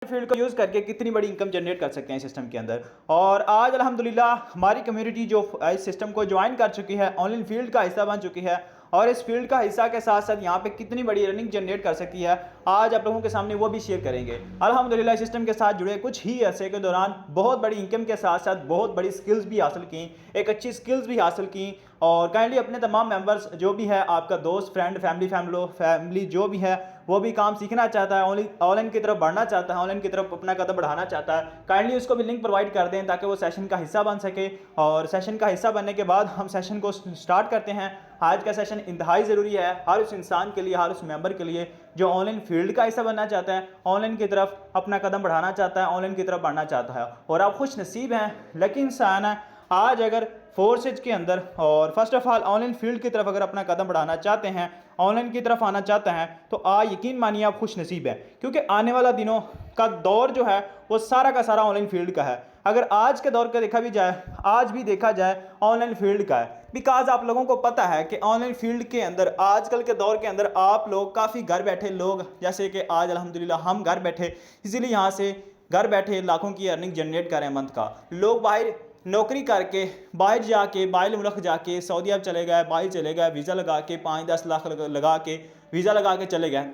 Field को use करके कितनी बड़ी इनकम जनरेट कर सकते हैं सिस्टम के अंदर। और आज अल्हम्दुलिल्लाह हमारी कम्युनिटी जो इस सिस्टम को ज्वाइन कर चुकी है, ऑनलाइन फील्ड का हिस्सा बन चुकी है और इस फील्ड का हिस्सा के साथ साथ यहाँ पे कितनी बड़ी अर्निंग जनरेट कर सकती है, आज आप लोगों के सामने वो भी शेयर करेंगे। अल्हम्दुलिल्लाह सिस्टम के साथ जुड़े कुछ ही अरसे के दौरान बहुत बड़ी इनकम के साथ साथ बहुत बड़ी स्किल्स भी हासिल की, एक अच्छी स्किल्स भी हासिल की। और काइंडली अपने तमाम मेंबर्स जो भी है, आपका दोस्त, फ्रेंड, फैमिली जो भी है, वो भी काम सीखना चाहता है, ऑनलाइन की तरफ बढ़ना चाहता है, ऑनलाइन की तरफ अपना कदम बढ़ाना चाहता है, काइंडली उसको भी लिंक प्रोवाइड कर दें ताकि वो सेशन का हिस्सा बन सके। और सेशन का हिस्सा बनने के बाद हम सेशन को स्टार्ट करते हैं। आज का सेशन इंतहाई ज़रूरी है हर उस इंसान के लिए, हर उस मेंबर के लिए जो ऑनलाइन फील्ड का हिस्सा बनना चाहता है, ऑनलाइन की तरफ अपना कदम बढ़ाना चाहता है, ऑनलाइन की तरफ बढ़ना चाहता है। और आप खुश नसीब हैं, लकी इंसान है। आज अगर फोर्सेज के अंदर और first of all online field की तरफ अगर अपना कदम बढ़ाना चाहते हैं, ऑनलाइन की तरफ आना चाहते हैं, तो यकीन मानिए आप खुश नसीब है, क्योंकि आने वाला दिनों का दौर जो है वो सारा का सारा ऑनलाइन फील्ड का है। अगर आज के दौर का देखा भी जाए, आज भी देखा जाए ऑनलाइन फील्ड का है, बिकॉज आप लोगों को पता है कि ऑनलाइन फील्ड के अंदर आजकल के दौर के अंदर आप लोग काफ़ी घर बैठे लोग, जैसे कि आज अल्हम्दुलिल्लाह हम घर बैठे, इसीलिए यहाँ से घर बैठे लाखों की अर्निंग जनरेट कर रहे हैं मंथ का। लोग बाहर नौकरी करके बाहर जाके बाहर मुल्क जाके सऊदी अरब चले गए, बाहर चले गए, वीज़ा लगा के 5-10 लाख लगा के वीज़ा लगा के चले गए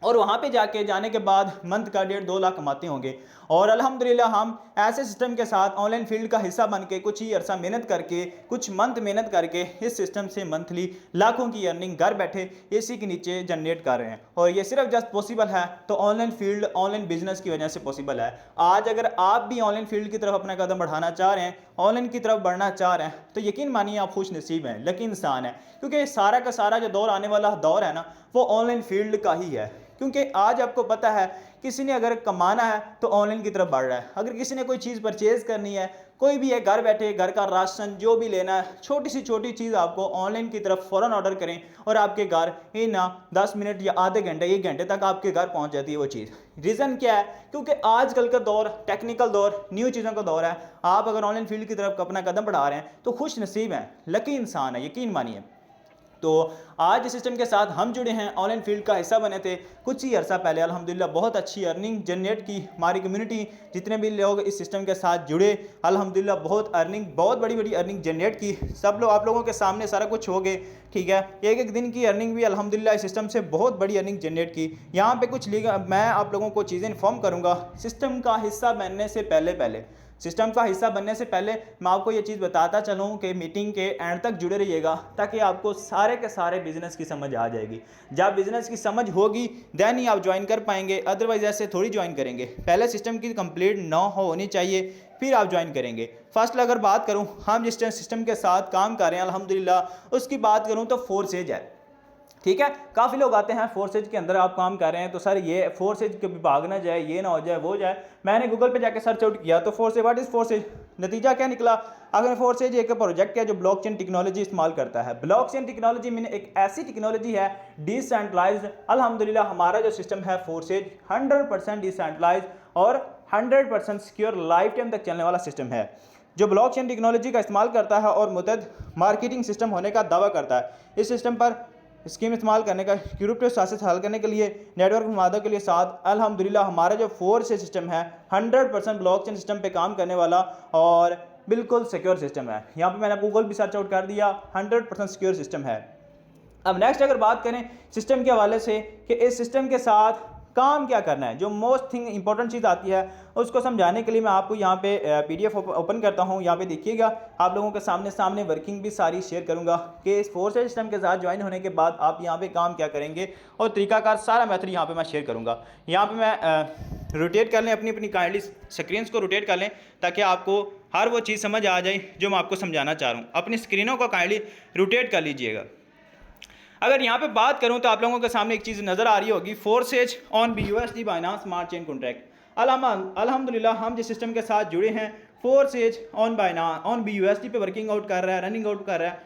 और वहाँ पे जाने के बाद मंथ का 1.5-2 लाख कमाते होंगे। और अल्हम्दुलिल्लाह हम ऐसे सिस्टम के साथ ऑनलाइन फील्ड का हिस्सा बन के कुछ ही अरसा मेहनत करके, कुछ मंथ मेहनत करके इस सिस्टम से मंथली लाखों की अर्निंग घर बैठे एसी के नीचे जनरेट कर रहे हैं। और ये सिर्फ जस्ट पॉसिबल है तो ऑनलाइन फील्ड, ऑनलाइन बिजनेस की वजह से पॉसिबल है। आज अगर आप भी ऑनलाइन फील्ड की तरफ अपना कदम बढ़ाना चाह रहे हैं, ऑनलाइन की तरफ बढ़ना चाह रहे हैं, तो यकीन मानिए आप खुश नसीब हैं, लकी इंसान है, क्योंकि सारा का सारा जो दौर आने वाला दौर है ना, वो ऑनलाइन फील्ड का ही है। क्योंकि आज आपको पता है किसी ने अगर कमाना है तो ऑनलाइन की तरफ बढ़ रहा है, अगर किसी ने कोई चीज़ परचेज़ करनी है, कोई भी है, घर बैठे घर का राशन जो भी लेना है, छोटी सी छोटी चीज़ आपको ऑनलाइन की तरफ फ़ौरन ऑर्डर करें और आपके घर इन 10 मिनट या आधे घंटे 1 घंटे तक आपके घर पहुंच जाती है वो चीज़। रीज़न क्या है? क्योंकि आजकल का दौर टेक्निकल दौर, न्यू चीज़ों का दौर है। आप अगर ऑनलाइन फील्ड की तरफ अपना कदम बढ़ा रहे हैं तो खुश नसीब हैं, लकी इंसान है, यकीन मानिए। तो आज इस सिस्टम के साथ हम जुड़े हैं, ऑनलाइन फील्ड का हिस्सा बने थे कुछ ही अर्सा पहले। अल्हम्दुलिल्लाह बहुत अच्छी अर्निंग जनरेट की हमारी कम्युनिटी, जितने भी लोग इस सिस्टम के साथ जुड़े अल्हम्दुलिल्लाह बहुत बड़ी बड़ी अर्निंग जनरेट की। सब लोग आप लोगों के सामने सारा कुछ हो गए, ठीक है। एक एक दिन की अर्निंग भी अल्हम्दुलिल्लाह इस सिस्टम से बहुत बड़ी अर्निंग जनरेट की। यहाँ पे कुछ मैं आप लोगों को चीज़ें इन्फॉर्म करूँगा सिस्टम का हिस्सा बनने से पहले। सिस्टम का हिस्सा बनने से पहले मैं आपको ये चीज़ बताता चलूँ कि मीटिंग के एंड तक जुड़े रहिएगा ताकि आपको सारे के सारे बिजनेस की समझ आ जाएगी। जब बिजनेस की समझ होगी देन ही आप ज्वाइन कर पाएंगे, अदरवाइज ऐसे थोड़ी ज्वाइन करेंगे। पहले सिस्टम की कंप्लीट होनी चाहिए फिर आप ज्वाइन करेंगे। फर्स्ट अगर बात करूँ, हम जिस सिस्टम के साथ काम कर रहे हैं अल्हम्दुलिल्लाह, उसकी बात करूँ तो फोर्सेज है, ठीक है। काफ़ी लोग आते हैं फोर्सेज के अंदर आप काम कर रहे हैं तो सर ये फोर्सेज कभी भाग ना जाए, ये ना हो जाए, वो जाए। मैंने गूगल पे जाके सर्च आउट किया तो फोर्सेज, व्हाट इज़ फोर्सेज, नतीजा क्या निकला? अगर फोर्सेज एक प्रोजेक्ट है जो ब्लॉकचेन टेक्नोलॉजी इस्तेमाल करता है। ब्लॉकचेन टेक्नोलॉजी में एक ऐसी टेक्नोलॉजी है डिसेंट्रलाइज्ड। अल्हम्दुलिल्लाह हमारा जो सिस्टम है फोर्सेज 100% डिसेंट्रलाइज्ड और 100% सिक्योर लाइफ टाइम तक चलने वाला सिस्टम है जो ब्लॉकचेन टेक्नोलॉजी का इस्तेमाल करता है और मुतअद्दिद मार्केटिंग सिस्टम होने का दावा करता है। इस सिस्टम पर स्कीम इस्तेमाल करने का क्रिप्टो साजिश हल करने के लिए नेटवर्क मादों के लिए साथ अल्हम्दुलिल्लाह हमारा जो फोर्स सिस्टम है 100% ब्लॉकचेन सिस्टम पे काम करने वाला और बिल्कुल सिक्योर सिस्टम है। यहाँ पे मैंने गूगल भी सर्च आउट कर दिया, 100% सिक्योर सिस्टम है। अब नेक्स्ट अगर बात करें सिस्टम के हवाले से कि इस सिस्टम के साथ काम क्या करना है, जो मोस्ट थिंग इंपॉर्टेंट चीज़ आती है उसको समझाने के लिए मैं आपको यहाँ पे PDF ओपन करता हूँ। यहाँ पे देखिएगा, आप लोगों के सामने वर्किंग भी सारी शेयर करूँगा कि इस फोर्सेज सिस्टम के साथ ज्वाइन होने के बाद आप यहाँ पे काम क्या करेंगे और तरीकाकार सारा मेथड यहाँ पे मैं शेयर करूँगा। यहाँ पे मैं रोटेट कर लें, अपनी काइंडली स्क्रीन्स को रोटेट कर लें ताकि आपको हर वो चीज़ समझ आ जाए जो मैं आपको समझाना चाह रहा हूँ। अपनी स्क्रीनों को काइंडली रोटेट कर लीजिएगा। अगर यहाँ पे बात करूँ तो आप लोगों के सामने एक चीज़ नज़र आ रही होगी, forces on BUSD Binance smart chain contract. अल्हम्दुलिल्लाह हम जिस सिस्टम के साथ जुड़े हैं फोर्सेज ऑन BUSD पे वर्किंग आउट कर रहा है, रनिंग आउट कर रहा है।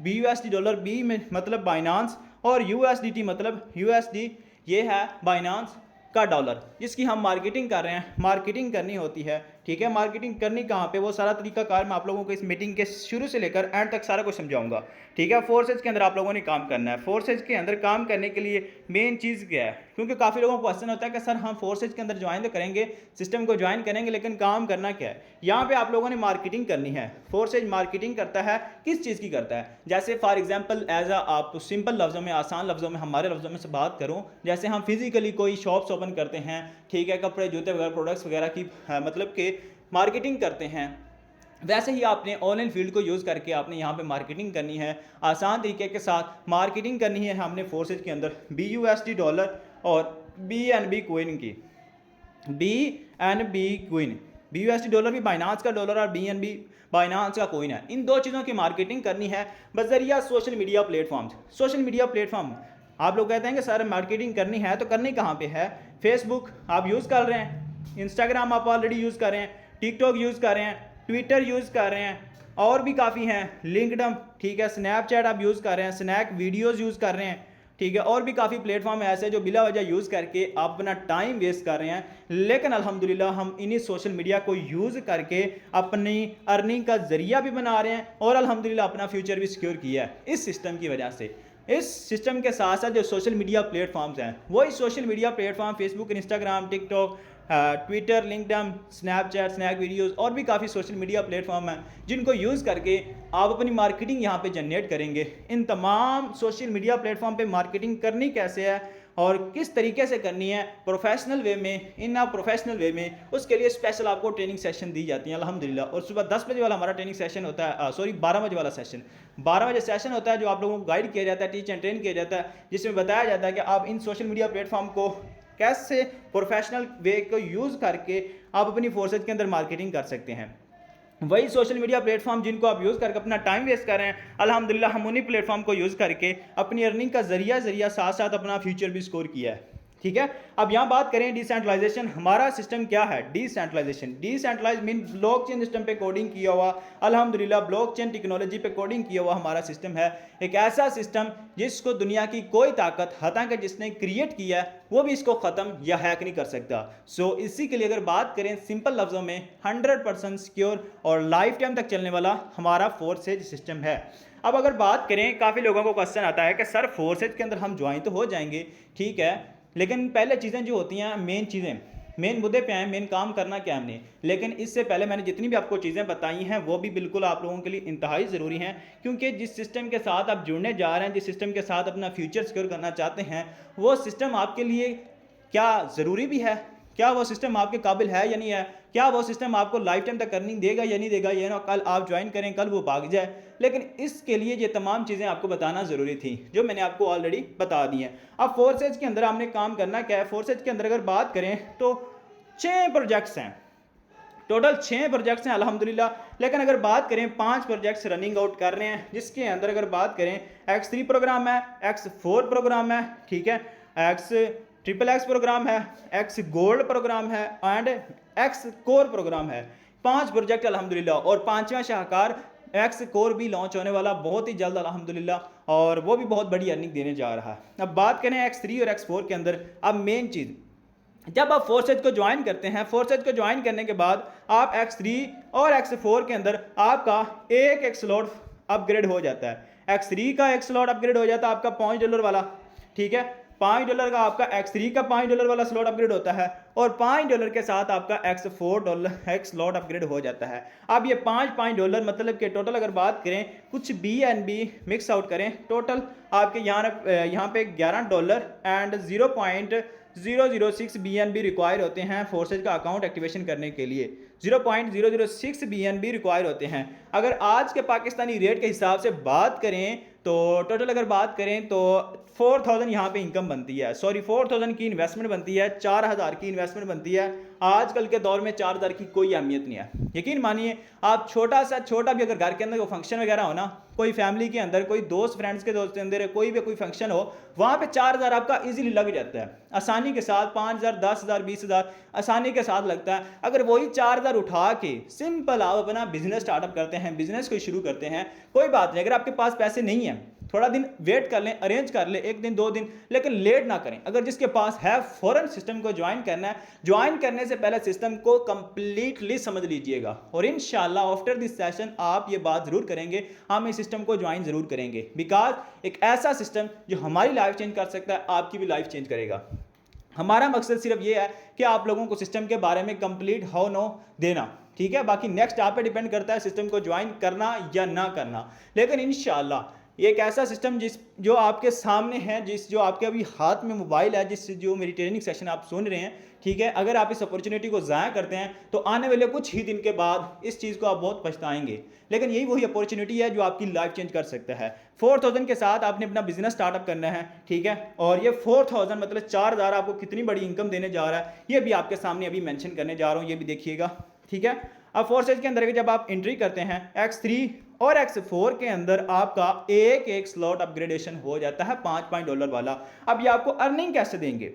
BUSD डॉलर, B में मतलब बाइनांस और USDT मतलब USD, ये है बाइनांस का डॉलर जिसकी हम मार्केटिंग कर रहे हैं। मार्केटिंग करनी होती है, ठीक है। मार्केटिंग करनी कहाँ पे, वो सारा तरीकाकार मैं आप लोगों को इस मीटिंग के शुरू से लेकर एंड तक सारा कुछ समझाऊंगा, ठीक है। फोर्सेज के अंदर आप लोगों ने काम करना है। फोर्सेज के अंदर काम करने के लिए मेन चीज़ क्या है क्योंकि काफ़ी लोगों को क्वेश्चन होता है कि सर हम फोर्सेज के अंदर ज्वाइन तो करेंगे, सिस्टम को ज्वाइन करेंगे, लेकिन काम करना क्या है। यहाँ पे आप लोगों ने मार्केटिंग करनी है। फोर्सेज मार्केटिंग करता है, किस चीज़ की करता है, जैसे फॉर एग्जांपल एज आप सिंपल लफ्ज़ों में, आसान लफ्ज़ों में, हमारे लफ्ज़ों में से बात करूँ, जैसे हम फिजिकली कोई शॉप्स ओपन करते हैं, ठीक है, कपड़े जूते वगैरह प्रोडक्ट्स वगैरह की मतलब कि मार्केटिंग करते हैं, वैसे ही आपने ऑनलाइन फील्ड को यूज़ करके आपने यहाँ पे मार्केटिंग करनी है। आसान तरीके के साथ मार्केटिंग करनी है हमने फोर्सेज के अंदर BUSD डॉलर और BNB कोइन की। BNB कोइन, BUSD डॉलर भी बाइनांस का डॉलर और BNB बाइनांस का कोइन है। इन दो चीज़ों की मार्केटिंग करनी है बजरिया social media platforms. Social media platform आप लोग कहते हैं कि सर मार्केटिंग करनी है, तो करनी कहाँ पे है। फेसबुक आप यूज़ कर रहे हैं, इंस्टाग्राम आप ऑलरेडी यूज़ कर रहे हैं, टिकटॉक यूज़ कर रहे हैं, ट्विटर यूज़ कर रहे हैं, और भी काफ़ी हैं, लिंक्डइन, ठीक है, स्नैपचैट आप यूज़ कर रहे हैं, स्नैक वीडियोज़ यूज़ कर रहे हैं, ठीक है, और भी काफ़ी प्लेटफॉर्म ऐसे जो बिला वजह यूज़ करके आप अपना टाइम वेस्ट कर रहे हैं। लेकिन अल्हम्दुलिल्लाह हम इन्हीं सोशल मीडिया को यूज़ करके अपनी अर्निंग का ज़रिया भी बना रहे हैं और अल्हम्दुलिल्लाह अपना फ्यूचर भी सिक्योर किया है इस सिस्टम की वजह से। इस सिस्टम के साथ साथ जो सोशल मीडिया प्लेटफॉर्म्स हैं, वही social media platform Facebook, Instagram, TikTok, Twitter, LinkedIn, Snapchat, snack videos और भी काफ़ी सोशल मीडिया प्लेटफॉर्म हैं जिनको यूज़ करके आप अपनी मार्केटिंग यहाँ पे जनरेट करेंगे। इन तमाम सोशल मीडिया प्लेटफॉर्म पे मार्केटिंग करनी कैसे है और किस तरीके से करनी है प्रोफेशनल वे में, इन प्रोफेशनल वे में, उसके लिए स्पेशल आपको ट्रेनिंग सेशन दी जाती हैं अल्हम्दुलिल्लाह। और सुबह 10 बजे वाला हमारा ट्रेनिंग सेशन होता है, 12 बजे वाला सेशन, 12 बजे सेशन होता है जो आप लोगों को गाइड किया जाता है, टीच एंड ट्रेन किया जाता है, जिसमें बताया जाता है कि आप इन सोशल मीडिया प्लेटफॉर्म को कैसे प्रोफेशनल वे को यूज़ करके आप अपनी फोर्सेज के अंदर मार्केटिंग कर सकते हैं। वही सोशल मीडिया प्लेटफॉर्म जिनको आप यूज़ करके अपना टाइम वेस्ट कर रहे हैं, अल्हम्दुलिल्लाह हम उन्हीं प्लेटफॉर्म को यूज़ करके अपनी अर्निंग का जरिया साथ साथ अपना फ्यूचर भी स्कोर किया है। ठीक है, अब यहाँ बात करें डिसेंट्रलाइजेशन, हमारा सिस्टम क्या है। डिसेंट्रलाइज मीन ब्लॉकचेन सिस्टम पे कोडिंग किया हुआ, अल्हम्दुलिल्लाह ब्लॉकचेन टेक्नोलॉजी पे कोडिंग किया हुआ हमारा सिस्टम है। एक ऐसा सिस्टम जिसको दुनिया की कोई ताकत, हालांकि जिसने क्रिएट किया है वो भी इसको ख़त्म या हैक नहीं कर सकता। सो इसी के लिए अगर बात करें सिंपल लफ्ज़ों में, 100% सिक्योर और लाइफ टाइम तक चलने वाला हमारा फोर्सेज सिस्टम है। अब अगर बात करें, काफ़ी लोगों को क्वेश्चन आता है कि सर फोर्सेज के अंदर हम ज्वाइन तो हो जाएंगे, ठीक है, लेकिन पहले चीज़ें जो होती हैं, मेन चीज़ें, मेन मुद्दे पे आए, मेन काम करना क्या हमने। लेकिन इससे पहले मैंने जितनी भी आपको चीज़ें बताई हैं वो भी बिल्कुल आप लोगों के लिए इंतहाई ज़रूरी हैं, क्योंकि जिस सिस्टम के साथ आप जुड़ने जा रहे हैं, जिस सिस्टम के साथ अपना फ्यूचर सिक्योर करना चाहते हैं, वो सिस्टम आपके लिए क्या ज़रूरी भी है, क्या वो सिस्टम आपके काबिल है या नहीं है, क्या वो सिस्टम आपको लाइफ टाइम तक अर्निंग देगा या नहीं देगा, ये ना कल आप ज्वाइन करें कल वो भाग जाए। लेकिन इसके लिए ये तमाम चीज़ें आपको बताना ज़रूरी थी जो मैंने आपको ऑलरेडी बता दी हैं। अब फोर्सेज के अंदर हमने काम करना क्या है। फोर्सेज के अंदर अगर बात करें तो 6 प्रोजेक्ट्स हैं, टोटल 6 प्रोजेक्ट्स हैं अल्हम्दुलिल्लाह। लेकिन अगर बात करें 5 प्रोजेक्ट्स रनिंग आउट कर रहे हैं, जिसके अंदर अगर बात करें X3 प्रोग्राम है, X4 प्रोग्राम है, ठीक है, X प्रोग्राम है, X गोल्ड प्रोग्राम है एंड X कोर प्रोग्राम है। 5 प्रोजेक्ट अल्हम्दुलिल्लाह, और 5वां शाहकार X कोर भी लॉन्च होने वाला बहुत ही जल्द अल्हम्दुलिल्लाह, और वो भी बहुत बड़ी अर्निंग देने जा रहा है। अब बात करें X3 और X4 के अंदर, अब मेन चीज़, जब आप फोर्सेज को ज्वाइन करते हैं, फोर्सेज को ज्वाइन करने के बाद आप X3 और X4 के अंदर आपका एक स्लॉट अपग्रेड हो जाता है। X3 का एक स्लॉट अपग्रेड हो जाता है आपका $5 वाला, ठीक है, $5 का आपका X3 का $5 वाला स्लॉट अपग्रेड होता है, और $5 के साथ आपका X4 स्लॉट अपग्रेड हो जाता है। अब ये $5 मतलब कि टोटल अगर बात करें, कुछ BNB मिक्स आउट करें, टोटल आपके यहाँ पे $11 एंड 0.006 BNB रिक्वायर होते हैं फोर्सेज का अकाउंट एक्टिवेशन करने के लिए। 0.006 BNB रिक्वायर होते हैं। अगर आज के पाकिस्तानी रेट के हिसाब से बात करें तो टोटल अगर बात करें तो 4000 यहाँ पे इनकम बनती है, 4000 की इन्वेस्टमेंट बनती है, 4000 की इन्वेस्टमेंट बनती है। आजकल के दौर में 4000 की कोई अहमियत नहीं है। यकीन मानिए, आप छोटा भी अगर घर के अंदर कोई फंक्शन वगैरह हो ना, कोई फैमिली के अंदर, कोई दोस्त फ्रेंड्स के दोस्त के अंदर कोई भी कोई फंक्शन हो, वहाँ पे 4000 आपका इजीली लग जाता है आसानी के साथ। 5000, 10000, 20000 आसानी के साथ लगता है। अगर वही 4000 उठा के सिंपल आप अपना बिजनेस स्टार्टअप करते हैं, बिजनेस को शुरू करते हैं, कोई बात नहीं, अगर आपके पास पैसे नहीं है थोड़ा दिन वेट कर लें, अरेंज कर लें, 1 दिन 2 दिन, लेकिन लेट ना करें। अगर जिसके पास है फौरन सिस्टम को ज्वाइन करना है, ज्वाइन करने से पहले सिस्टम को कंप्लीटली समझ लीजिएगा, और इंशाल्लाह आफ्टर दिस सेशन आप ये बात जरूर करेंगे, हम इस सिस्टम को ज्वाइन जरूर करेंगे, बिकॉज एक ऐसा सिस्टम जो हमारी लाइफ चेंज कर सकता है, आपकी भी लाइफ चेंज करेगा। हमारा मकसद सिर्फ ये है कि आप लोगों को सिस्टम के बारे में कंप्लीट हो नो देना, ठीक है। बाकी नेक्स्ट आप पे डिपेंड करता है सिस्टम को ज्वाइन करना या ना करना। लेकिन इंशाल्लाह ये एक ऐसा सिस्टम जो आपके सामने है, जो आपके अभी हाथ में मोबाइल है, जो मेरी ट्रेनिंग सेशन आप सुन रहे हैं, ठीक है, अगर आप इस अपॉर्चुनिटी को ज़ाया करते हैं तो आने वाले कुछ ही दिन के बाद इस चीज़ को आप बहुत पछताएंगे। लेकिन यही वही अपॉर्चुनिटी है जो आपकी लाइफ चेंज कर सकता है। 4000 के साथ आपने अपना बिजनेस स्टार्टअप करना है, ठीक है, और ये 4000 मतलब 4000 आपको कितनी बड़ी इनकम देने जा रहा है ये भी आपके सामने अभी मेंशन करने जा रहा हूँ, ये भी देखिएगा, ठीक है। अब फोर्सेज के अंदर भी जब आप एंट्री करते हैं X3 और X4 के अंदर आपका एक स्लॉट अपग्रेडेशन हो जाता है $5 वाला। अब ये आपको अर्निंग कैसे देंगे,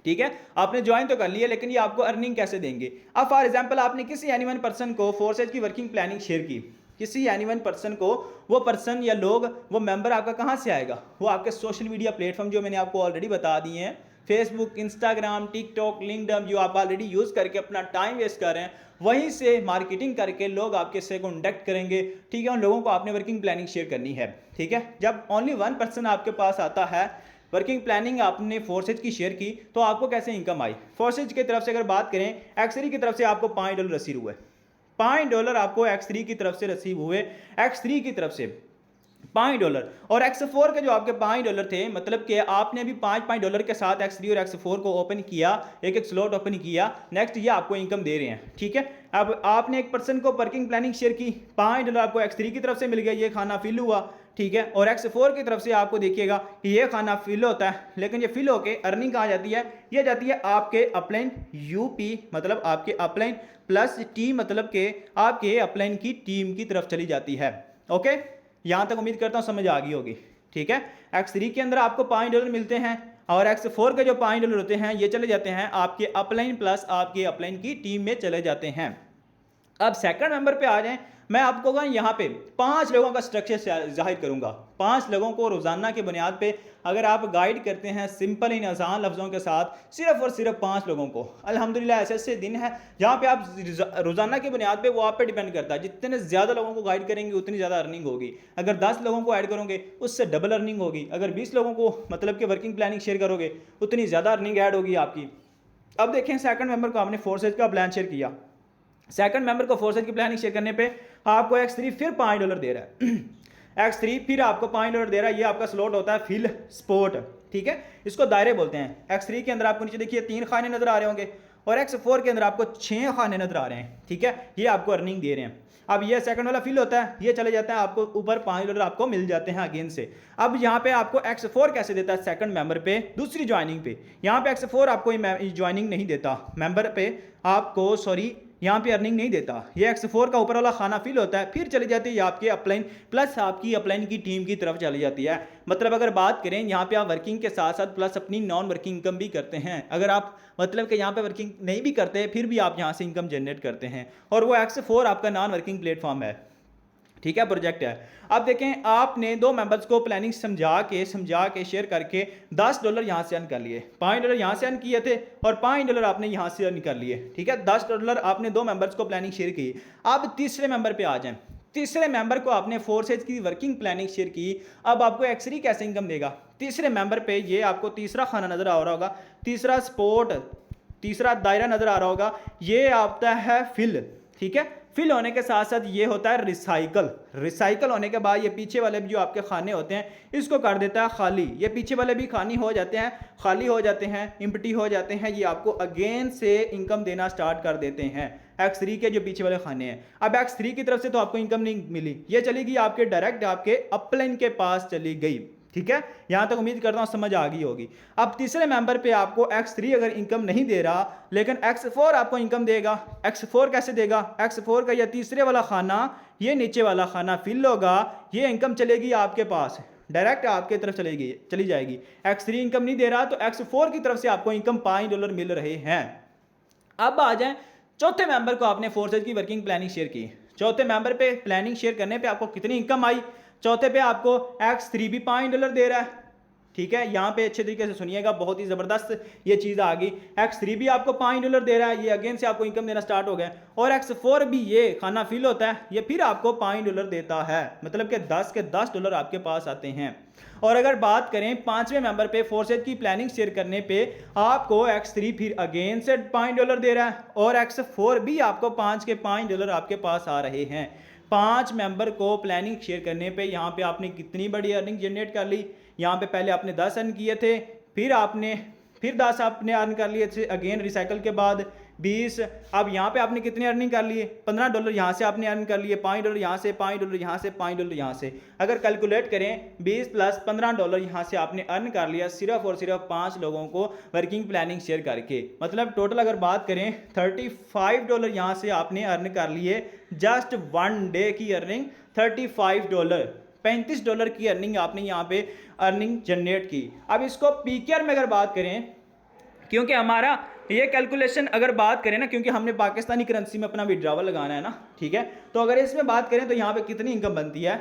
ठीक है, आपने ज्वाइन तो कर लिया लेकिन ये आपको अर्निंग कैसे देंगे। अब फॉर एग्जांपल आपने किसी एनी वन पर्सन को फोर्सेज की वर्किंग प्लानिंग शेयर की, किसी एनी वन पर्सन को, वो पर्सन या लोग, वो मेंबर आपका कहाँ से आएगा, वो आपके सोशल मीडिया प्लेटफॉर्म जो मैंने आपको ऑलरेडी बता दिए हैं, फेसबुक, इंस्टाग्राम, टिकटॉक, लिंक्डइन, जो आप ऑलरेडी यूज़ करके अपना टाइम वेस्ट कर रहे हैं, वहीं से मार्केटिंग करके लोग आपके से कॉन्टैक्ट करेंगे, ठीक है। उन लोगों को आपने वर्किंग प्लानिंग शेयर करनी है, ठीक है। जब ओनली 1 पर्सन आपके पास आता है, वर्किंग प्लानिंग आपने फोर्सेज की शेयर की, तो आपको कैसे इनकम आई। फोर्सेज की तरफ से अगर बात करें, X3 की तरफ से आपको $5 रिसीव हुए, $5 आपको X3 की तरफ से रिसीव हुए, X3 की तरफ से $5। और X4 के जो आपके $5 थे, मतलब कि आपने भी $5 के साथ X3 और X4 को ओपन किया, एक स्लॉट ओपन किया, नेक्स्ट ये आपको इनकम दे रहे हैं, ठीक है। अब आपने एक पर्सन को वर्किंग प्लानिंग शेयर की, $5 आपको X3 की तरफ से मिल गया, ये खाना फिल हुआ, ठीक है। और X4 की तरफ से आपको देखिएगा कि ये खाना फिल होता है, लेकिन ये फिल होके अर्निंग कहाँ जाती है, ये जाती है आपके अपलाइन यूपी, मतलब आपके अपलाइन प्लस टीम, मतलब के आपके अपलाइन की टीम की तरफ चली जाती है। ओके, यहां तक उम्मीद करता हूं समझ आ गई होगी, ठीक है। X3 के अंदर आपको $5 मिलते हैं और X4 के जो $5 होते हैं ये चले जाते हैं आपके अपलाइन प्लस आपके अपलाइन की टीम में चले जाते हैं। अब सेकंड नंबर पे आ जाएं, मैं आपको यहाँ पे 5 लोगों का स्ट्रक्चर जाहिर करूंगा। 5 लोगों को रोजाना की बुनियाद पे अगर आप गाइड करते हैं सिंपल इन आसान लफ्जों के साथ, सिर्फ और सिर्फ 5 लोगों को, अल्हम्दुलिल्लाह ऐसे ऐसे दिन है जहाँ पे आप रोजाना की बुनियाद पे, वो आप पे डिपेंड करता है, जितने ज़्यादा लोगों को गाइड करेंगे उतनी ज़्यादा अर्निंग होगी। अगर 10 लोगों को ऐड करोगे उससे डबल अर्निंग होगी, अगर 20 लोगों को मतलब कि वर्किंग प्लानिंग शेयर करोगे उतनी ज़्यादा अर्निंग ऐड होगी आपकी। अब देखें, सेकंड मेंबर को आपने फोर्सेज का प्लान शेयर किया, सेकंड मेंबर को फोर्सेज की प्लानिंग शेयर करने पे आपको X3 फिर $5 दे रहा है। X3 फिर आपको $5 दे रहा है, ये आपका स्लॉट होता है फिल स्पोर्ट, ठीक है, इसको दायरे बोलते हैं। X3 के अंदर आपको नीचे देखिए 3 खाने नजर आ रहे होंगे और X4 के अंदर आपको 6 खाने नजर आ रहे हैं, ठीक है, ये आपको अर्निंग दे रहे हैं। अब ये सेकंड वाला फिल होता है, ये चले जाता है आपको ऊपर $5 आपको मिल जाते हैं अगेन से। अब यहाँ पे आपको X4 कैसे देता है, सेकंड मेंबर पे दूसरी ज्वाइनिंग पे। यहाँ पे X4 आपको ज्वाइनिंग नहीं देता, मेंबर पे आपको सॉरी यहाँ पे अर्निंग नहीं देता, ये X4 का ऊपर वाला खाना फिल होता है, फिर चली जाती है आपके अपलाइन प्लस आपकी अपलाइन की टीम की तरफ चली जाती है। मतलब अगर बात करें यहाँ पे आप वर्किंग के साथ साथ प्लस अपनी नॉन वर्किंग इनकम भी करते हैं। अगर आप मतलब कि यहाँ पे वर्किंग नहीं भी करते फिर भी आप यहाँ से इनकम जनरेट करते हैं, और वो X4 आपका नॉन वर्किंग प्लेटफॉर्म है, ठीक है, प्रोजेक्ट है। अब देखें, आपने 2 मेंबर्स को प्लानिंग समझा के शेयर करके $10 यहाँ से अर्न कर लिए, $5 यहाँ से अर्न किए थे और $5 आपने यहाँ से अर्न कर लिए, ठीक है। $10 आपने 2 मेंबर्स को प्लानिंग शेयर की। अब तीसरे मेंबर पे आ जाएं, तीसरे मेंबर को आपने फोर्सेज की वर्किंग प्लानिंग शेयर की, अब आपको X3 कैसे इनकम देगा। तीसरे मेंबर पे ये आपको तीसरा खाना नजर आ रहा होगा, तीसरा स्पोर्ट, तीसरा दायरा नजर आ रहा होगा, ये आता है फिल, ठीक है। फिल होने के साथ साथ ये होता है रिसाइकल, रिसाइकल होने के बाद ये पीछे वाले भी जो आपके खाने होते हैं इसको कर देता है खाली, ये पीछे वाले भी खाली हो जाते हैं, खाली हो जाते हैं, इम्प्टी हो जाते हैं, ये आपको अगेन से इनकम देना स्टार्ट कर देते हैं X3 के जो पीछे वाले खाने हैं। अब X3 की तरफ से तो आपको इनकम नहीं मिली, ये चली गई आपके डायरेक्ट आपके अपलाइन के पास चली गई, ठीक है। यहां तक उम्मीद करता हूं समझ आ गई होगी। अब तीसरे मेंबर पे आपको X3 अगर इनकम नहीं दे रहा लेकिन X4 आपको इनकम देगा। X4 कैसे देगा, X4 का यह तीसरे वाला खाना, ये नीचे वाला खाना फिल होगा, ये इनकम चलेगी आपके पास, डायरेक्ट आपके तरफ चली जाएगी। X3 इनकम नहीं दे रहा तो X4 की तरफ से आपको इनकम $5 मिल रहे हैं। अब आ जाए चौथे मेंबर को आपने फोर्सेज की वर्किंग प्लानिंग शेयर की, चौथे मेंबर पे प्लानिंग शेयर करने पे आपको कितनी इनकम आई। चौथे पे आपको X3 भी $5 दे रहा है, ठीक है, यहाँ पे अच्छे तरीके से सुनिएगा, बहुत ही ज़बरदस्त ये चीज़ आ गई। X3 भी आपको $5 दे रहा है, ये अगेन से आपको इनकम देना स्टार्ट हो गया। और X4 भी ये खाना फिल होता है, ये फिर आपको $5 देता है, मतलब कि 10 के $10 आपके पास आते हैं। और अगर बात करें 5वें मेंबर पे फोर्सेज की प्लानिंग शेयर करने पे आपको X3 फिर अगेन से $5 दे रहा है, और X4 भी आपको 5 के $5 आपके पास आ रहे हैं। 5 मेंबर को प्लानिंग शेयर करने पे यहाँ पे आपने कितनी बड़ी अर्निंग जनरेट कर ली। यहाँ पे पहले आपने 10 अर्न किए थे, फिर 10 आपने अर्न कर लिए थे, अगेन रिसाइकल के बाद 20। अब यहाँ पे आपने कितने अर्निंग कर लिए, $15 यहाँ से आपने अर्न कर लिए, $5 यहाँ से, $5 यहाँ से, $5 यहाँ से। अगर कैलकुलेट करें 20 प्लस $15 यहाँ से आपने अर्न कर लिया सिर्फ और सिर्फ 5 लोगों को वर्किंग प्लानिंग शेयर करके। मतलब टोटल अगर बात करें $35 यहाँ से आपने अर्न कर लिए, जस्ट 1 डे की अर्निंग $35, $35 की अर्निंग आपने यहाँ पे अर्निंग जनरेट की। अब इसको पीकेआर में अगर बात करें, क्योंकि हमारा ये कैलकुलेशन अगर बात करें ना, क्योंकि हमने पाकिस्तानी करेंसी में अपना विड्रॉवल लगाना है ना, ठीक है, तो अगर इसमें बात करें तो यहाँ पे कितनी इनकम बनती है,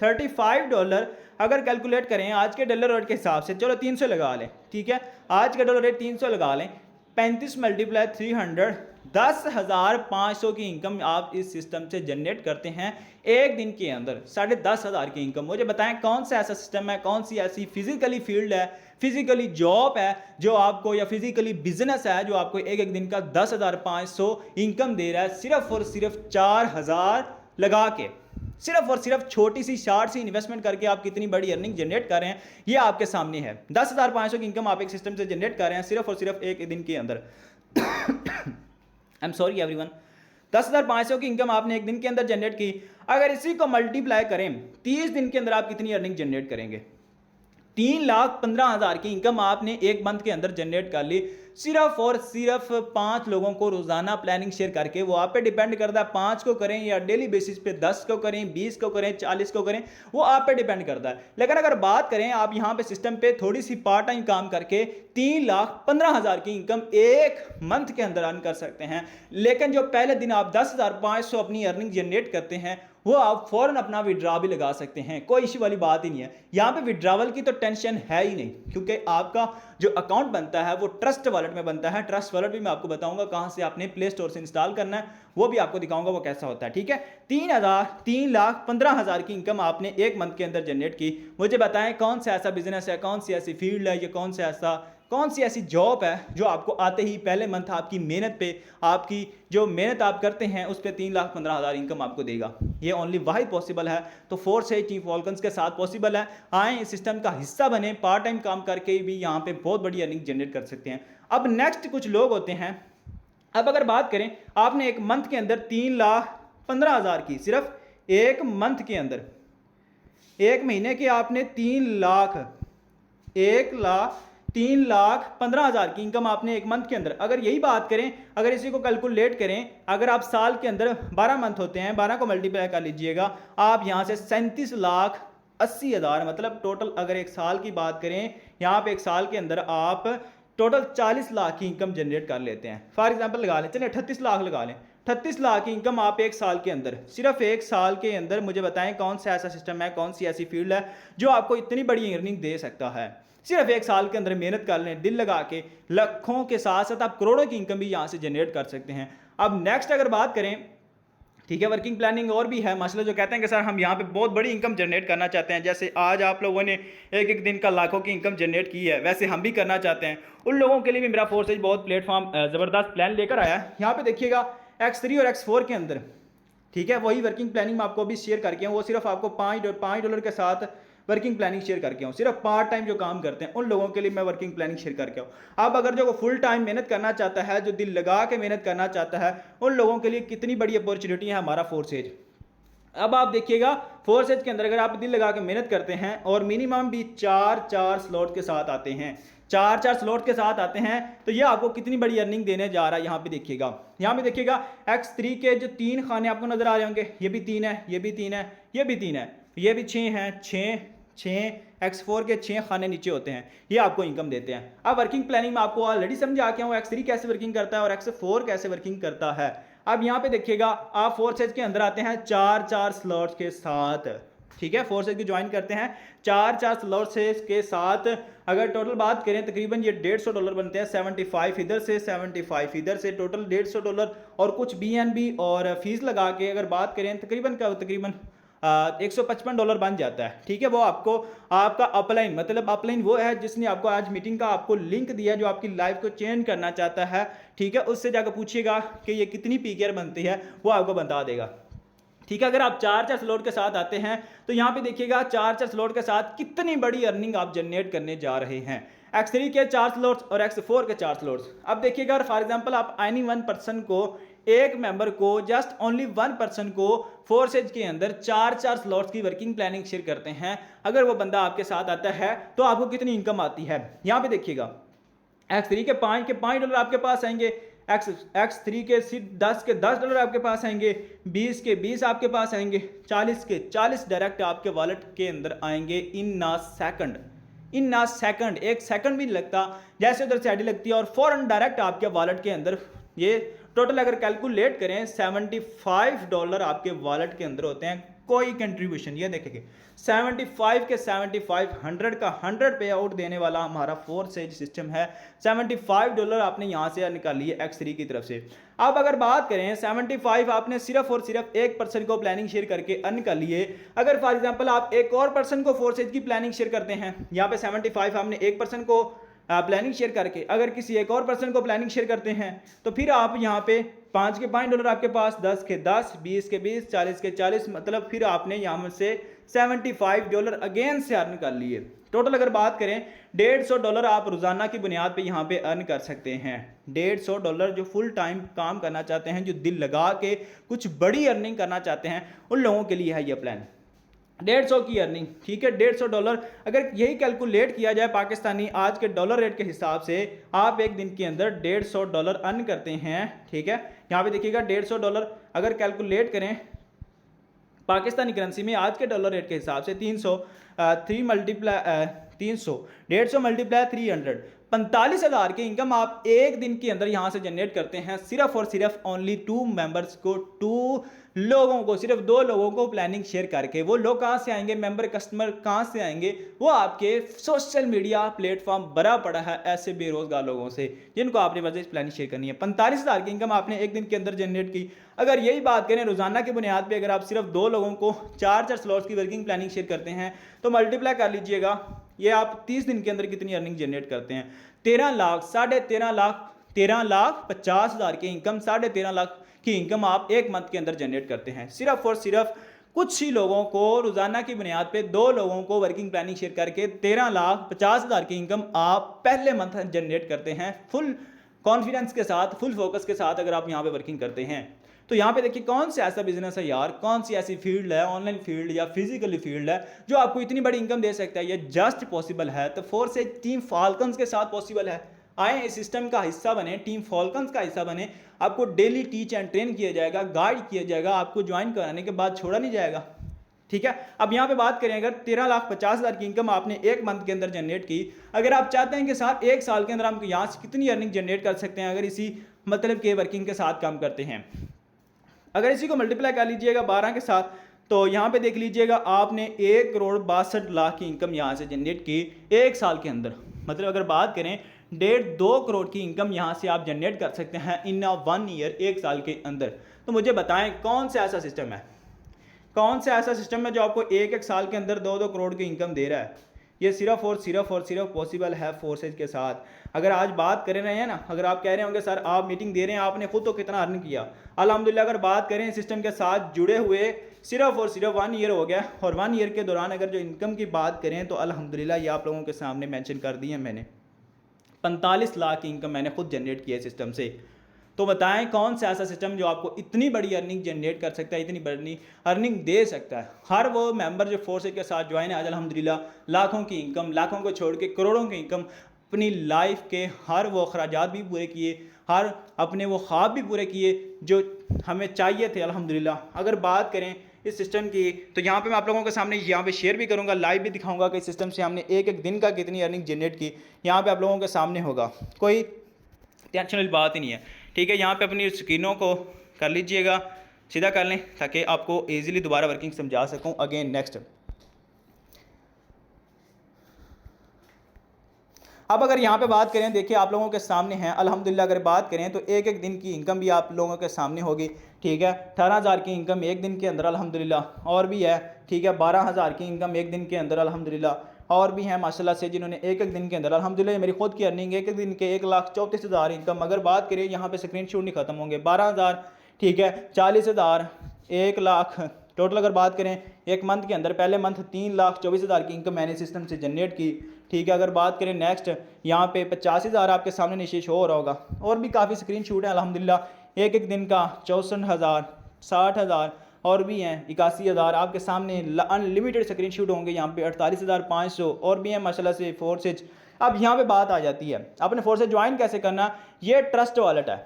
$35 अगर कैलकुलेट करें आज के डॉलर रेट के हिसाब से, चलो 300 लगा लें, ठीक है, आज का डॉलर रेट 300 लगा लें, 35 मल्टीप्लाई 300, 10,500 की इनकम आप इस सिस्टम से जनरेट करते हैं एक दिन के अंदर, 10,500 की इनकम। मुझे बताएं कौन सा ऐसा सिस्टम है, कौन सी ऐसी फिजिकली फील्ड है, फिजिकली जॉब है जो आपको, या फिजिकली बिजनेस है जो आपको एक दिन का 10,500 इनकम दे रहा है, सिर्फ और सिर्फ 4,000 लगा के, सिर्फ और सिर्फ छोटी सी शार्ट सी इन्वेस्टमेंट करके आप कितनी बड़ी अर्निंग जनरेट कर रहे हैं ये आपके सामने है। 10,500 की इनकम आप एक सिस्टम से जनरेट कर रहे हैं सिर्फ और सिर्फ एक दिन के अंदर। आई एम सॉरी एवरीवन, 10,500 की इनकम आपने एक दिन के अंदर जनरेट की। अगर इसी को मल्टीप्लाई करें 30 दिन के अंदर आप कितनी अर्निंग जनरेट करेंगे, 3,15,000 की इनकम आपने एक मंथ के अंदर जनरेट कर ली, सिर्फ और सिर्फ 5 लोगों को रोजाना प्लानिंग शेयर करके। वो आप पे डिपेंड करता है 5 को करें या डेली बेसिस पे 10 को करें, 20 को करें, 40 को करें, वो आप पे डिपेंड करता है। लेकिन अगर बात करें आप यहाँ पे सिस्टम पे थोड़ी सी पार्ट टाइम काम करके 3,15,000 की इनकम एक मंथ के अंदर अर्न कर सकते हैं। लेकिन जो पहले दिन आप 10,500 अपनी अर्निंग जनरेट करते हैं वो आप फौरन अपना विड्रॉ भी लगा सकते हैं, कोई इश्यू वाली बात ही नहीं है। यहाँ पे विड्रॉवल की तो टेंशन है ही नहीं, क्योंकि आपका जो अकाउंट बनता है वो ट्रस्ट वॉलेट में बनता है। ट्रस्ट वॉलेट भी मैं आपको बताऊंगा कहाँ से आपने प्ले स्टोर से इंस्टॉल करना है, वो भी आपको दिखाऊंगा वो कैसा होता है, ठीक है। 3,15,000 की इनकम आपने एक मंथ के अंदर जनरेट की। मुझे बताएं कौन सा ऐसा बिजनेस है, कौन सी ऐसी फील्ड है, या कौन सी ऐसी जॉब है जो आपको आते ही पहले मंथ आपकी मेहनत पे, आपकी जो मेहनत आप करते हैं उस पर 3,15,000 इनकम आपको देगा। ये ओनली वाहिद पॉसिबल है, तो फोर्स है टीम फॉल्कन्स के साथ पॉसिबल है। आए इस सिस्टम का हिस्सा बने, पार्ट टाइम काम करके भी यहाँ पे बहुत बड़ी अर्निंग जनरेट कर सकते हैं। अब नेक्स्ट कुछ लोग होते हैं, अब अगर बात करें आपने एक मंथ के अंदर 3,15,000 की, सिर्फ एक मंथ के अंदर, एक महीने के आपने 3,15,000 की इनकम आपने एक मंथ के अंदर। अगर यही बात करें, अगर इसी को कैलकुलेट करें, अगर आप साल के अंदर 12 मंथ होते हैं, 12 को मल्टीप्लाई कर लीजिएगा, आप यहां से 37,80,000, मतलब टोटल अगर एक साल की बात करें, यहां पे एक साल के अंदर आप टोटल 40 लाख की इनकम जनरेट कर लेते हैं। फॉर एग्जांपल लगा लें, चलिए 38 लाख लगा लें, 38 लाख की इनकम आप एक साल के अंदर, सिर्फ एक साल के अंदर। मुझे बताएं कौन सा ऐसा सिस्टम है, कौन सी ऐसी फील्ड है जो आपको इतनी बड़ी अर्निंग दे सकता है। सिर्फ एक साल के अंदर मेहनत कर लें, दिल लगा के, लाखों के साथ साथ आप करोड़ों की इनकम भी यहाँ से जनरेट कर सकते हैं। अब नेक्स्ट अगर बात करें, ठीक है, वर्किंग प्लानिंग और भी है मसला, जो कहते हैं कि सर हम यहाँ पे बहुत बड़ी इनकम जनरेट करना चाहते हैं, जैसे आज आप लोगों ने एक दिन का लाखों की इनकम जनरेट की है, वैसे हम भी करना चाहते हैं। उन लोगों के लिए भी मेरा फोर्सेज बहुत प्लेटफॉर्म ज़बरदस्त प्लान लेकर आया है। यहाँ पे देखिएगा X3 और X4 के अंदर, ठीक है, वही वर्किंग प्लानिंग मैं आपको अभी शेयर करके हूँ, वो सिर्फ आपको $5 के साथ वर्किंग प्लानिंग शेयर करके हूँ। सिर्फ पार्ट टाइम जो काम करते हैं उन लोगों के लिए मैं वर्किंग प्लानिंग शेयर करके हूँ। अब अगर जो फुल टाइम मेहनत करना चाहता है, जो दिल लगा के मेहनत करना चाहता है, उन लोगों के लिए कितनी बड़ी अपॉर्चुनिटी है हमारा फोर्सेज। अब आप देखिएगा फोर्सेज के अंदर अगर आप दिल लगा के मेहनत करते हैं और मिनिमम भी 4 स्लॉट के साथ आते हैं, 4 स्लॉट के साथ आते हैं, तो ये आपको कितनी बड़ी अर्निंग देने जा रहा है। यहाँ पे देखिएगा, X3 के जो 3 खाने आपको नजर आ रहे होंगे, ये भी 3 है, ये भी 3 है, ये भी 3 है, ये भी 6 हैं, 6 X4 के 6 खाने नीचे होते हैं, ये आपको इनकम देते हैं। अब वर्किंग प्लानिंग में आपको ऑलरेडी समझा के हूँ X3 कैसे वर्किंग करता है और X4 कैसे वर्किंग करता है। अब यहाँ पे देखिएगा आप फोर्सेज के अंदर आते हैं 4 स्लॉट्स के साथ, ठीक है, फोर्सेज को ज्वाइन करते हैं 4 स्लॉट से के साथ। अगर टोटल बात करें तकरीबन ये $150 बनते हैं, 75 इधर से 75 इधर से, टोटल $150 और कुछ BNB और फीस लगा के अगर बात करें तकरीबन $155 बन जाता है। ठीक है, वो आपको आपका अपलाइन, मतलब अपलाइन वो है जिसने आपको आज मीटिंग का आपको लिंक दिया जो आपकी लाइफ को चेंज करना चाहता है। ठीक है, उससे जाकर पूछिएगा कि ये कितनी PKR बनती है, वो आपको बता देगा। ठीक है, अगर आप 4 स्लॉट के साथ आते हैं तो यहाँ पे देखिएगा 4 स्लॉट के साथ कितनी बड़ी अर्निंग आप जनरेट करने जा रहे हैं। X3 के 4 स्लॉट्स और X4 के 4 स्लॉट्स। अब देखिएगा फॉर एग्जांपल आप एनी वन पर्सन को, एक मेंबर को, जस्ट ओनली वन पर्सन को फोर्सेज के अंदर 4 स्लॉट्स की वर्किंग प्लानिंग शेयर करते हैं, अगर वो बंदा आपके साथ आता है तो आपको कितनी इनकम आती है। यहाँ पे देखिएगा X3 के $5 आपके पास आएंगे, X3 के $10 आपके पास आएंगे, 20 के 20 आपके पास आएंगे, 40 के 40 डायरेक्ट आपके वॉलेट के अंदर आएंगे इन ना सेकंड। एक सेकंड भी नहीं लगता, जैसे उधर से आईडी लगती है और फौरन डायरेक्ट आपके वॉलेट के अंदर। ये टोटल अगर कैलकुलेट करें $75 आपके वॉलेट के अंदर होते हैं, कोई कंट्रीब्यूशन। ये देखेंगे 75 के 75, 100 का 100 पे आउट देने वाला हमारा फोर्सेज सिस्टम है। $75 आपने यहाँ से निकाल लिए X3 की तरफ से। अब अगर बात करें 75 आपने सिर्फ और सिर्फ एक पर्सन को प्लानिंग शेयर करके अर्न कर लिए। अगर फॉर एग्जांपल आप एक और पर्सन को फोर्सेज की प्लानिंग शेयर करते हैं, यहाँ पे 75 आपने एक पर्सन को प्लानिंग शेयर करके अगर किसी एक और पर्सन को प्लानिंग शेयर करते हैं तो फिर आप यहाँ पे $5 के $5 आपके पास, 10 के 10, 20 के 20, 40 के 40, मतलब फिर आपने यहाँ से $75 अगेन से अर्न कर लिए। टोटल अगर बात करें $150 आप रोजाना की बुनियाद पे यहाँ पे अर्न कर सकते हैं। $150 जो फुल टाइम काम करना चाहते हैं, जो दिल लगा के कुछ बड़ी अर्निंग करना चाहते हैं, उन लोगों के लिए है ये प्लान। 150 की अर्निंग। ठीक है, $150 अगर यही कैलकुलेट किया जाए पाकिस्तानी आज के डॉलर रेट के हिसाब से, आप एक दिन के अंदर $150 अर्न करते हैं। ठीक है, यहाँ पे देखिएगा $150 अगर कैलकुलेट करें पाकिस्तानी करेंसी में आज के डॉलर रेट के हिसाब से 300 150 मल्टीप्लाई 300, 45,000 की इनकम आप एक दिन के अंदर यहाँ से जनरेट करते हैं। सिर्फ और सिर्फ ओनली 2 मेंबर्स को, 2 लोगों को, सिर्फ 2 लोगों को प्लानिंग शेयर करके। वो लोग कहाँ से आएंगे, मेंबर कस्टमर कहाँ से आएंगे, वो आपके सोशल मीडिया प्लेटफॉर्म भरा पड़ा है ऐसे बेरोजगार लोगों से जिनको आपने वजह से प्लानिंग शेयर करनी है। 45,000 की इनकम आपने एक दिन के अंदर जनरेट की। अगर यही बात करें रोजाना की बुनियाद पर, अगर आप सिर्फ 2 लोगों को 4 स्लॉट्स की वर्किंग प्लानिंग शेयर करते हैं तो मल्टीप्लाई कर लीजिएगा, ये आप 30 दिन के अंदर कितनी अर्निंग जनरेट करते हैं। 13 लाख, 13.5 लाख, 13,50,000 की इनकम, 13.5 लाख की इनकम आप एक मंथ के अंदर जनरेट करते हैं। सिर्फ और सिर्फ कुछ ही लोगों को रोजाना की बुनियाद पे 2 लोगों को वर्किंग प्लानिंग शेयर करके 13,50,000 की इनकम आप पहले मंथ जनरेट करते हैं। फुल कॉन्फिडेंस के साथ, फुल फोकस के साथ अगर आप यहाँ पे वर्किंग करते हैं तो यहाँ पे देखिए कौन सा ऐसा बिजनेस है यार, कौन सी ऐसी फील्ड है, ऑनलाइन फील्ड या फिजिकली फील्ड है जो आपको इतनी बड़ी इनकम दे सकता है। ये जस्ट पॉसिबल है तो फोर्सेज टीम फॉल्कन्स के साथ पॉसिबल है। आए इस सिस्टम का हिस्सा बने, टीम फॉल्कन्स का हिस्सा बने। आपको डेली टीच एंड ट्रेन किया जाएगा, गाइड किया जाएगा, आपको ज्वाइन कराने के बाद छोड़ा नहीं जाएगा। ठीक है, अब यहाँ पे बात करें अगर 13,50,000 की इनकम आपने एक मंथ के अंदर जनरेट की, अगर आप चाहते हैं कि साथ एक साल के अंदर हम यहाँ से कितनी अर्निंग जनरेट कर सकते हैं अगर इसी मतलब के वर्किंग के साथ काम करते हैं, अगर इसी को मल्टीप्लाई कर लीजिएगा 12 के साथ तो यहाँ पे देख लीजिएगा आपने 1,62,00,000 की इनकम यहाँ से जनरेट की एक साल के अंदर। मतलब अगर बात करें 1.5-2 करोड़ की इनकम यहाँ से आप जनरेट कर सकते हैं इन 1 ईयर, एक साल के अंदर। तो मुझे बताएं कौन सा ऐसा सिस्टम है, कौन सा ऐसा सिस्टम है जो आपको एक साल के अंदर 2-2 करोड़ की इनकम दे रहा है। ये सिर्फ और सिर्फ पॉसिबल है फोर्सेज के साथ। अगर आज बात कर रहे हैं ना, अगर आप कह रहे होंगे सर आप मीटिंग दे रहे हैं आपने खुद तो कितना अर्न किया, अल्हम्दुलिल्लाह अगर बात करें सिस्टम के साथ जुड़े हुए सिर्फ और सिर्फ 1 ईयर हो गया, और 1 ईयर के दौरान अगर जो इनकम की बात करें तो अल्हम्दुलिल्लाह ये आप लोगों के सामने मेंशन कर दी है मैंने। 45 लाख की इनकम मैंने खुद जनरेट की है सिस्टम से। तो बताएं कौन सा ऐसा सिस्टम जो आपको इतनी बड़ी अर्निंग जनरेट कर सकता है, इतनी बड़ी अर्निंग दे सकता है। हर वो मेंबर जो फोर्सेज के साथ ज्वाइन है आज अल्हम्दुलिल्लाह लाखों की इनकम, लाखों को छोड़ के करोड़ों की इनकम, अपनी लाइफ के हर वो अखराजात भी पूरे किए, हर अपने वो ख्वाब भी पूरे किए जो हमें चाहिए थे अल्हम्दुलिल्लाह। अगर बात करें इस सिस्टम की तो यहाँ पे मैं आप लोगों के सामने यहाँ पे शेयर भी करूँगा, लाइव भी दिखाऊंगा कि इस सिस्टम से हमने एक दिन का कितनी अर्निंग जनरेट की, यहाँ पे आप लोगों के सामने होगा, कोई टेंशन वाली बात ही नहीं है। ठीक है, यहाँ पे अपनी स्क्रीनों को कर लीजिएगा, सीधा कर लें ताकि आपको ईजिली दोबारा वर्किंग समझा सकूँ। अगेन नेक्स्ट अब अगर यहाँ पे बात करें, देखिए आप लोगों के सामने हैं अल्हम्दुलिल्लाह, अगर बात करें तो एक एक दिन की इनकम भी आप लोगों के सामने होगी, ठीक है। 18,000 की इनकम एक दिन के अंदर अल्हम्दुलिल्लाह, और भी है, ठीक है। 12,000 की इनकम एक दिन के अंदर अल्हम्दुलिल्लाह, और भी हैं माशाल्लाह से जिन्होंने एक एक दिन के अंदर अल्हम्दुलिल्लाह। मेरी खुद की अर्निंग एक एक दिन के 1,34,000 इनकम। अगर बात करें यहाँ पे स्क्रीन शॉट नहीं खत्म होंगे, 12,000, ठीक है, 40,000, 1,00,000 टोटल। अगर बात करें एक मंथ के अंदर, पहले मंथ 3,24,000 की इनकम मैंने सिस्टम से जनरेट की, ठीक है। अगर बात करें नेक्स्ट, यहाँ पे 85,000 आपके सामने नीचे शो हो रहा होगा, और भी काफ़ी स्क्रीन शूट है अल्हम्दुलिल्लाह। एक एक दिन का 64,000, 60,000, और भी हैं 81,000 आपके सामने अनलिमिटेड स्क्रीन शूट होंगे। यहाँ पे 48,500 और भी हैं माशाल्लाह से फोर्सेज। अब यहाँ पे बात आ जाती है, आपने फोर्सेज ज्वाइन कैसे करना। ये ट्रस्ट वॉलेट है,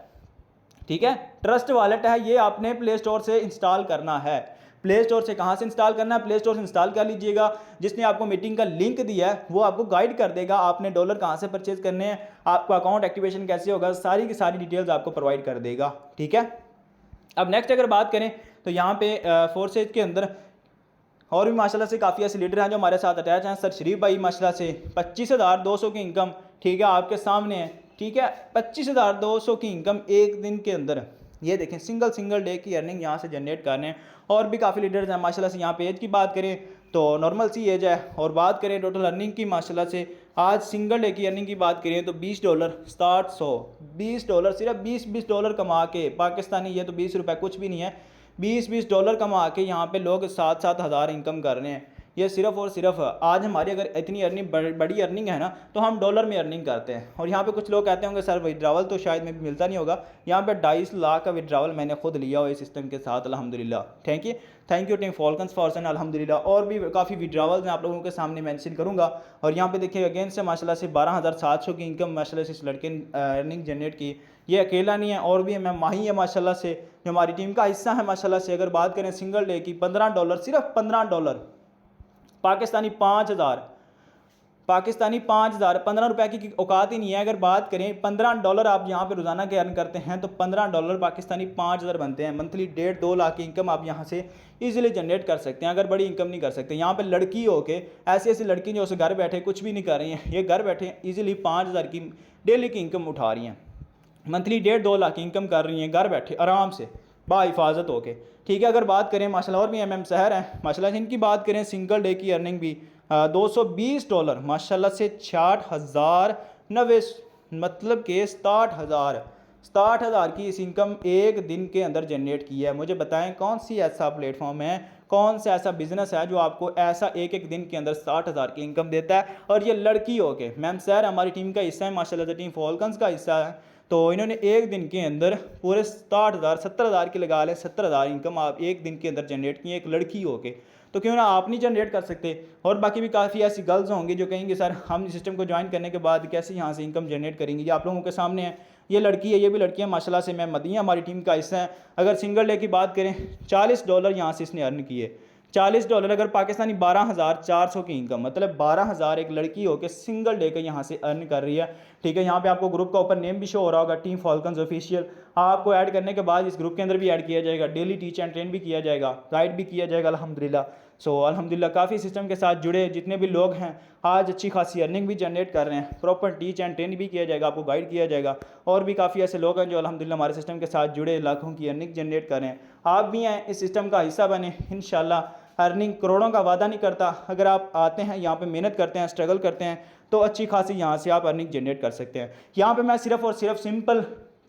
ठीक है, ट्रस्ट वॉलेट है, ये आपने प्ले स्टोर से इंस्टॉल करना है। प्ले स्टोर से कहाँ से इंस्टॉल करना है, प्ले स्टोर से इंस्टॉल कर लीजिएगा। जिसने आपको मीटिंग का लिंक दिया है वो आपको गाइड कर देगा, आपने डॉलर कहाँ से परचेज करने हैं, आपका अकाउंट एक्टिवेशन कैसे होगा, सारी की सारी डिटेल्स आपको प्रोवाइड कर देगा, ठीक है। अब नेक्स्ट अगर बात करें तो यहाँ पे फोर्सेज के अंदर और भी माशाल्लाह से काफ़ी ऐसे लीडर हैं जो हमारे साथ अटैच हैं। सर शरीफ भाई माशाल्लाह से 25,200 की इनकम, ठीक है, आपके सामने है, ठीक है। 25,200 की इनकम एक दिन के अंदर, ये देखें सिंगल डे की अर्निंग यहाँ से जनरेट करने हैं। और भी काफ़ी लीडर्स हैं माशाल्लाह से। यहाँ पे एज की बात करें तो नॉर्मल सी एज है, और बात करें टोटल अर्निंग की माशाल्लाह से, आज सिंगल डे की अर्निंग की बात करें तो $20 स्टार्ट, $20 सिर्फ 20 डॉलर कमा के पाकिस्तानी, ये तो 20 रुपये कुछ भी नहीं है, 20 डॉलर कमा के यहाँ पे लोग 7-7 हज़ार इनकम कर रहे हैं। ये सिर्फ और सिर्फ आज हमारी अगर इतनी अर्निंग बड़ी अर्निंग है ना, तो हम डॉलर में अर्निंग करते हैं। और यहाँ पे कुछ लोग कहते होंगे सर विड्रावल तो शायद में भी मिलता नहीं होगा। यहाँ पे 2.5 लाख का विड्रावल मैंने खुद लिया हुआ इस सिस्टम के साथ अल्हम्दुलिल्लाह। थैंक यू टीम फॉल्कन्स फॉर्सन अल्हम्दुलिल्लाह। और भी काफ़ी विड्रावल्स मैं आप लोगों के सामने मेंशन करूँगा। और यहाँ पे देखिए अगेन से माशाल्लाह से 12,700 की इनकम माशाल्लाह से इस लड़के ने अर्निंग जनरेट की। ये अकेला नहीं है, और भी है, मैं माही है माशाल्लाह से, जो हमारी टीम का हिस्सा है माशाल्लाह से। अगर बात करें सिंगल डे की $15, सिर्फ $15, पाकिस्तानी 5,000, पाकिस्तानी 5,000, 15 रुपये की औकात ही नहीं है। अगर बात करें $15 आप यहाँ पे रोज़ाना के अर्न करते हैं तो $15 पाकिस्तानी 5,000 बनते हैं। मंथली 1.5-2 लाख की इनकम आप यहाँ से इजीली जनरेट कर सकते हैं, अगर बड़ी इनकम नहीं कर सकते। यहाँ पे लड़की हो के ऐसी ऐसी लड़की जो उसे घर बैठे कुछ भी नहीं कर रही हैं, ये घर बैठे इजीली 5,000 की डेली की इनकम उठा रही हैं, मंथली 1.5-2 लाख की इनकम कर रही हैं घर बैठे आराम से बाहिफाजत होके, ठीक है। अगर बात करें माशाल्लाह, और भी एम शहर हैं माशाल्लाह, इनकी बात करें सिंगल डे की अर्निंग भी $220 माशाल्लाह से 60,090, मतलब कि 60,000 की इस इनकम एक दिन के अंदर जनरेट की है। मुझे बताएं कौन सी ऐसा प्लेटफॉर्म है, कौन सा ऐसा बिजनेस है जो आपको ऐसा एक एक दिन के अंदर 60,000 की इनकम देता है। और ये लड़की हो के, मैम सर हमारी टीम का हिस्सा है माशाल्लाह से, टीम फॉल्कन्स का हिस्सा है। तो इन्होंने एक दिन के अंदर पूरे 60,000, 70,000 की लगा लें, 70,000 इनकम आप एक दिन के अंदर जनरेट की है एक लड़की हो के। तो क्यों ना आप नहीं जनरेट कर सकते। और बाकी भी काफ़ी ऐसी गर्ल्स होंगी जो कहेंगे सर हम सिस्टम को ज्वाइन करने के बाद कैसे यहाँ से इनकम जनरेट करेंगे। ये आप लोगों के सामने है, ये लड़की है, ये भी लड़की है माशाल्लाह से, मैं मदिया हमारी टीम का हिस्सा है। अगर सिंगल डे की बात करें $40 यहाँ से इसने अर्न किए, $40। अगर पाकिस्तानी 12,400 की इनकम, मतलब 12,000 एक लड़की होकर सिंगल डे का यहाँ से अर्न कर रही है, ठीक है। यहाँ पे आपको ग्रुप का ऊपर नेम भी शो हो रहा होगा, टीम फॉल्कन्स ऑफिशियल। आपको ऐड करने के बाद इस ग्रुप के अंदर भी ऐड किया जाएगा, डेली टीच एंड ट्रेन भी किया जाएगा, गाइड भी किया जाएगा अल्हम्दुलिल्लाह। सो अल्हम्दुलिल्लाह काफ़ी सिस्टम के साथ जुड़े जितने भी लोग हैं आज अच्छी खासी अर्निंग भी जनरेट कर रहे हैं, प्रॉपर टीच एंड ट्रेन भी किया जाएगा, आपको गाइड किया जाएगा। और भी काफ़ी ऐसे लोग हैं जो अल्हम्दुलिल्लाह हमारे सिस्टम के साथ जुड़े लाखों की अर्निंग जनरेट कर रहे हैं। आप भी हैं इस सिस्टम का हिस्सा बने, इंशाल्लाह। अर्निंग करोड़ों का वादा नहीं करता, अगर आप आते हैं यहाँ पे मेहनत करते हैं, स्ट्रगल करते हैं तो अच्छी खासी यहाँ से आप अर्निंग जनरेट कर सकते हैं। यहाँ पे मैं सिर्फ और सिर्फ सिंपल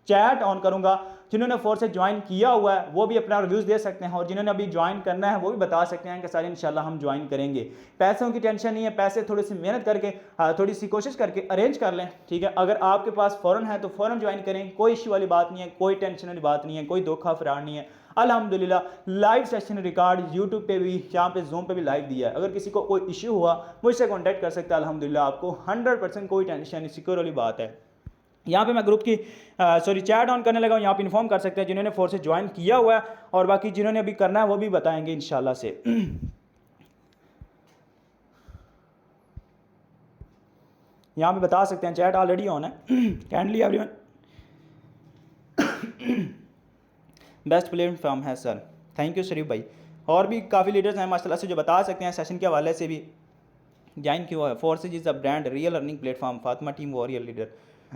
चैट ऑन करूँगा, जिन्होंने फोर्स से ज्वाइन किया हुआ है वो भी अपना रिव्यूज़ दे सकते हैं, और जिन्होंने अभी ज्वाइन करना है वो भी बता सकते हैं कि सर इंशाल्लाह हम ज्वाइन करेंगे। पैसों की टेंशन नहीं है, पैसे थोड़ी सी मेहनत करके थोड़ी सी कोशिश करके अरेंज कर लें, ठीक है। अगर आपके पास फ़ौरन है तो फ़ौरन ज्वाइन करें, कोई इश्यू वाली बात नहीं है, कोई टेंशन वाली बात नहीं है, कोई धोखा फरार नहीं है। अल्हम्दुलिल्लाह लाइव सेशन रिकॉर्ड यूट्यूब पे भी, यहाँ पे जूम पे भी लाइव दिया है। अगर किसी को कोई इश्यू हुआ मुझसे कॉन्टैक्ट कर सकता है अल्हम्दुलिल्लाह, आपको 100% कोई टेंशन सिक्योर वाली बात है। यहाँ पे मैं ग्रुप की चैट ऑन करने लगा हूँ, यहाँ पे इन्फॉर्म कर सकते हैं जिन्होंने फोर्स से ज्वाइन किया हुआ है, और बाकी जिन्होंने अभी करना है वो भी बताएंगे इंशाल्लाह से। यहाँ पे बता सकते हैं, चैट ऑलरेडी ऑन है। काइंडली एवरीवन, बेस्ट प्लेटफॉर्म है सर, थैंक यू शरीफ भाई। और भी काफ़ी लीडर्स हैं माशाल्लाह से जो बता सकते हैं सेशन के हवाले से भी। ज्वाइन क्यों है? Forces is a brand real earning platform, Fatima team warrior leader,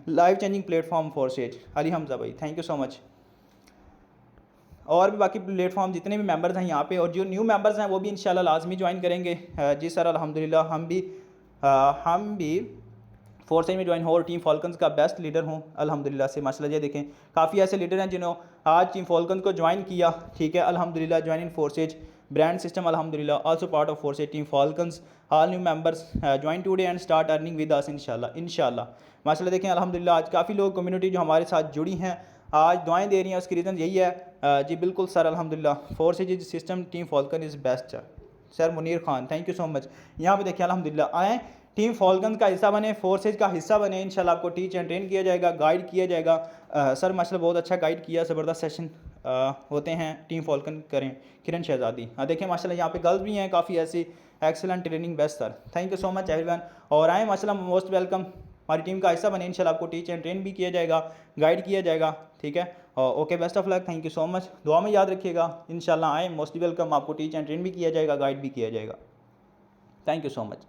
life changing platform forces, Ali Hamza भाई थैंक यू सो मच। और भी बाकी प्लेटफॉर्म जितने भी मेंबर्स हैं यहाँ पे, और जो न्यू मेंबर्स हैं वो भी इंशाल्लाह लाजमी ज्वाइन करेंगे। जी सर अल्हम्दुलिल्लाह हम भी फोर्सेज में ज्वाइन हो और टीम फॉल्कन्स का बेस्ट लीडर हूँ अल्हम्दुलिल्लाह से माशाल्लाह। ये देखें काफ़ी ऐसे लीडर हैं जिन्होंने आज टीम फॉल्कन्स को ज्वाइन किया, ठीक है अल्हम्दुलिल्लाह। Join in Forsage brand system अल्हम्दुलिल्लाह, also part of Forsage team falcons, all new members join today and start earning with us इंशाल्लाह माशाल्लाह। देखें अल्हम्दुलिल्लाह आज काफ़ी लोग कम्युनिटी जो हमारे साथ जुड़ी हैं आज दुआएं दे रही हैं, उसकी रीज़न यही है। जी बिल्कुल सर अल्हम्दुलिल्लाह, forces system team Falcon is best sir. Munir Khan thank you so much. यहाँ पे देखिए अल्हम्दुलिल्लाह आएँ टीम फॉल्कन का हिस्सा बने, फोर्सेज का हिस्सा बने, इंशाल्लाह आपको टीच एंड ट्रेन किया जाएगा, गाइड किया जाएगा। सर माशाल्लाह बहुत अच्छा गाइड किया, ज़बरदस्त सेशन होते हैं टीम फॉल्कन करें। किरण शहजादी देखें माशाल्लाह यहाँ पे गर्ल्स भी हैं काफ़ी ऐसी, excellent training best sir, thank you so much everyone. और आए माशाल्लाह मोस्ट वेलकम, हमारी टीम का हिस्सा बने, इंशाल्लाह आपको टीच एंड ट्रेन भी किया जाएगा, गाइड किया जाएगा, ठीक है। Okay best of luck, thank you so much, दुआ में याद रखिएगा। इंशाल्लाह आए मोस्टली वेलकम, आपको टीच एंड ट्रेन भी किया जाएगा, गाइड भी किया जाएगा। Thank you so much.